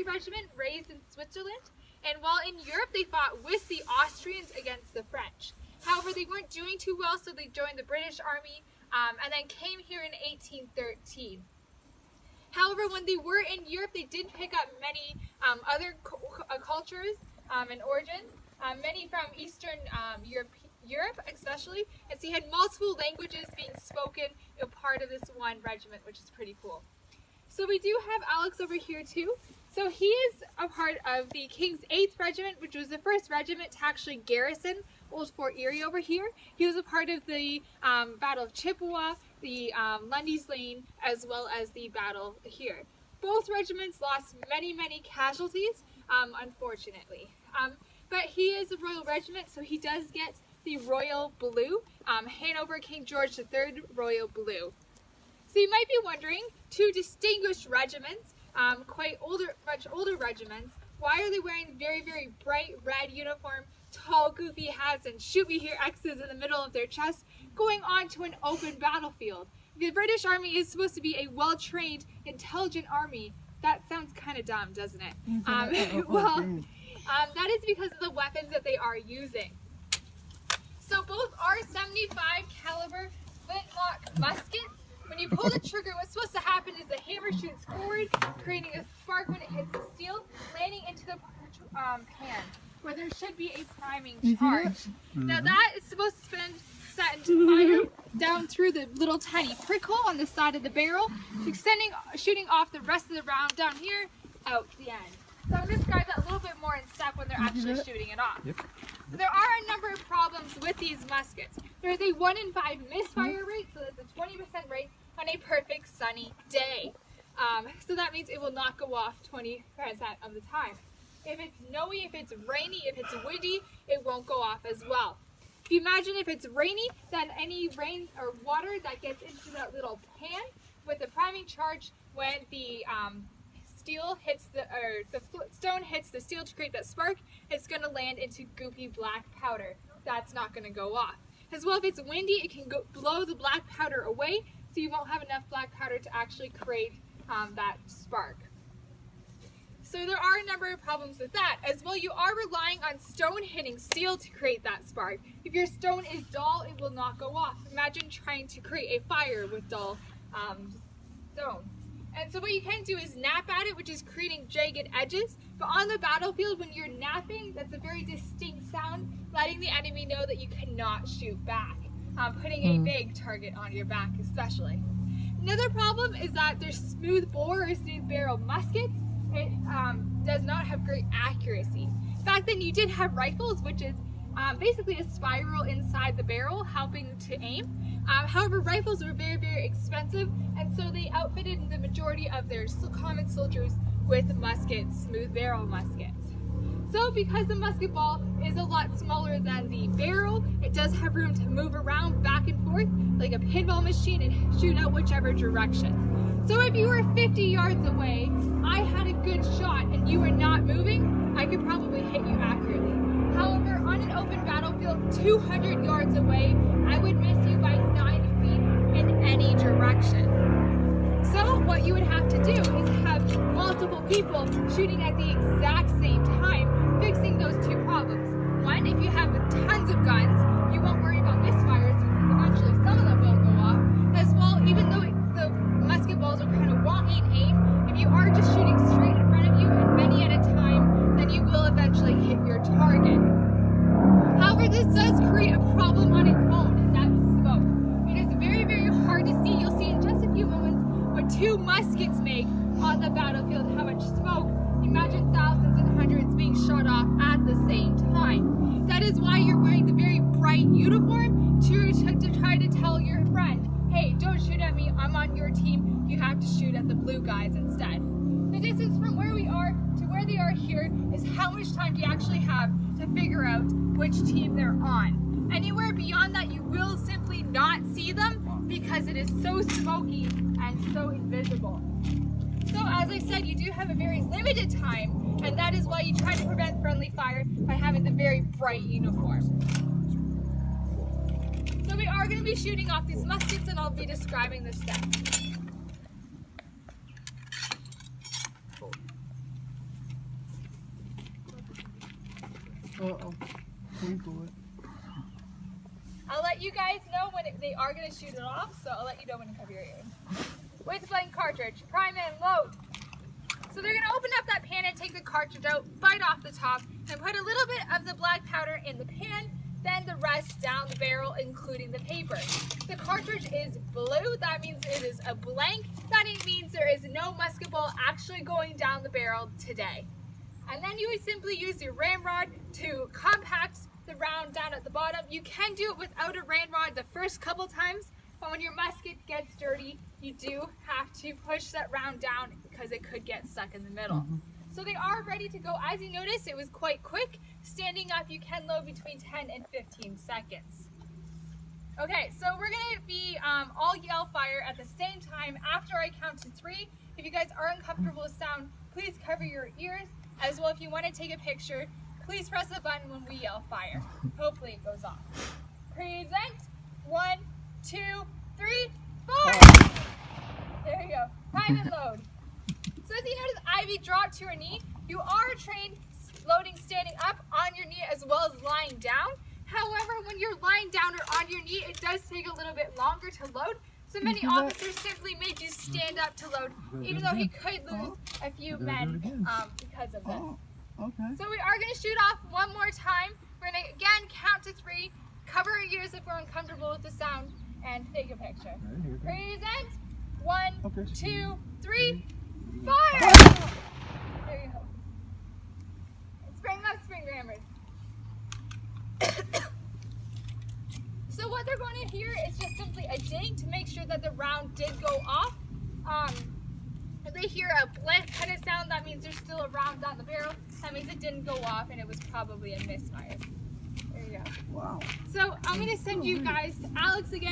cavalry regiment raised in Switzerland, and while in Europe they fought with the Austrians against the French. However, they weren't doing too well, so they joined the British Army and then came here in 1813. However, when they were in Europe, they did pick up many other cultures and origins, many from Eastern Europe especially, and so you had multiple languages being spoken a part of this one regiment, which is pretty cool. So we do have Alex over here too. So he is a part of the King's 8th Regiment, which was the first regiment to actually garrison Old Fort Erie over here. He was a part of the Battle of Chippewa, the Lundy's Lane, as well as the battle here. Both regiments lost many, many casualties, unfortunately. But he is a Royal Regiment, so he does get the Royal Blue, Hanover King George III Royal Blue. So you might be wondering, two distinguished regiments, much older regiments, why are they wearing very, very bright red uniform, tall, goofy hats, and shoot me here X's in the middle of their chest, going on to an open battlefield? The British Army is supposed to be a well-trained, intelligent army. That sounds kind of dumb, doesn't it? That is because of the weapons that they are using. So both are 75 caliber flintlock muskets. When you pull the trigger, what's supposed to happen is the hammer shoots forward, creating a spark when it hits the steel, landing into the pan, where there should be a priming charge. Now that is supposed to set into fire down through the little tiny prick hole on the side of the barrel, shooting off the rest of the round down here, out the end. So I'm going to describe that a little bit more in step when they're actually shooting it off. Yep. There are a number of problems with these muskets. There's a 1 in 5 misfire rate, so that's a 20% rate on a perfect sunny day. So that means it will not go off 20% of the time. If it's snowy, if it's rainy, if it's windy, it won't go off as well. If you imagine if it's rainy, then any rain or water that gets into that little pan with the priming charge, when the stone hits the steel to create that spark, it's going to land into goopy black powder. That's not going to go off. As well, if it's windy, it can blow the black powder away, so you won't have enough black powder to actually create that spark. So there are a number of problems with that. As well, you are relying on stone hitting steel to create that spark. If your stone is dull, it will not go off. Imagine trying to create a fire with dull stone. And so what you can do is nap at it, which is creating jagged edges. But on the battlefield, when you're napping, that's a very distinct sound, letting the enemy know that you cannot shoot back, putting a big target on your back especially. Another problem is that their smooth bore or smooth barrel muskets, it does not have great accuracy. Back then you did have rifles, which is basically a spiral inside the barrel helping to aim. However, rifles were very, very expensive, and so they outfitted the majority of their common soldiers with muskets, smooth barrel muskets. So because the musket ball is a lot smaller than the barrel, it does have room to move around back and forth like a pinball machine and shoot out whichever direction. So if you were 50 yards away, I had a good shot and you were not moving, I could probably hit you accurately. However, on an open battlefield 200 yards away, I would miss you by 9 feet in any direction. So what you would have to do is have multiple people shooting at the exact same time, fixing those two problems. One, if you have tons of guns, you won't worry about misfires because eventually some of them will go off. As well, even though the musket balls are kind of wonky in aim, if you are just shooting straight in front of you and many at a time, then you will eventually hit your target. However, this does create a problem on its own, and that's smoke. It is very, very hard to see. You'll see in just a few moments what two muskets make on the battlefield, how much smoke. Imagine thousands and hundreds being shot off at the same time. That is why you're wearing the very bright uniform to try to tell your friend, hey, don't shoot at me, I'm on your team, you have to shoot at the blue guys instead. The distance from where we are to where they are here is how much time do you actually have to figure out which team they're on. Anywhere beyond that, you will simply not see them because it is so smoky and so invisible. So as I said, you do have a very limited time, and that is why you try to prevent friendly fire by having the very bright uniform. So we are going to be shooting off these muskets, and I'll be describing the steps. Uh-oh. Twinkle it. I'll let you guys know when they are going to shoot it off, so I'll let you know when to cover your ears. With blank cartridge, prime and load. So they're going to open up that pan and take the cartridge out, bite off the top, and put a little bit of the black powder in the pan, then the rest down the barrel, including the paper. The cartridge is blue, that means it is a blank. That means there is no musket ball actually going down the barrel today. And then you would simply use your ramrod to compact the round down at the bottom. You can do it without a ramrod the first couple times, but when your musket gets dirty, you do have to push that round down because it could get stuck in the middle. So they are ready to go. As you notice, it was quite quick. Standing up, you can load between 10 and 15 seconds. Okay, so we're gonna be all yell fire at the same time after I count to 3. If you guys are uncomfortable with sound, please cover your ears. As well, if you want to take a picture, please press the button when we yell fire. Hopefully it goes off. Present. 1, 2, 3, fire! There you go. Prime and load. So as you notice, Ivy dropped to her knee. You are trained loading standing up on your knee as well as lying down. However, when you're lying down or on your knee, it does take a little bit longer to load. So many officers simply made you stand up to load, even though he could lose a few men because of this. Okay. So we are going to shoot off one more time. We're going to again count to 3, cover our ears if we're uncomfortable with the sound, and take a picture. Present. 1, 2, 3, fire! There you go. Spring up, spring rammers. So what they're going to hear is just simply a ding to make sure that the round did go off. If they hear a blank kind of sound, that means there's still a round down the barrel. That means it didn't go off and it was probably a misfire. There you go. Wow. So I'm going to send you guys to Alex again.